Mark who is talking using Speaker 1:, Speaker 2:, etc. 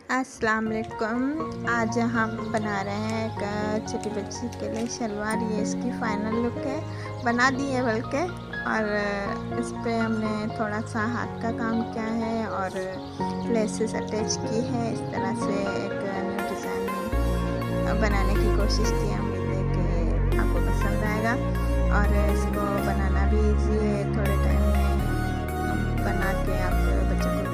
Speaker 1: अस्सलाम वालेकुम। आज हम बना रहे हैं एक छोटी बच्ची के लिए शलवार। ये इसकी फ़ाइनल लुक है, बना दी है बल्कि। और इस पे हमने थोड़ा सा हाथ का काम किया है और लेसेस अटैच की है। इस तरह से एक न्यू डिज़ाइन बनाने की कोशिश की है। उम्मीद है कि आपको पसंद आएगा और इसको बनाना भी ईज़ी है। थोड़े टाइम में बना के आप बच्चों को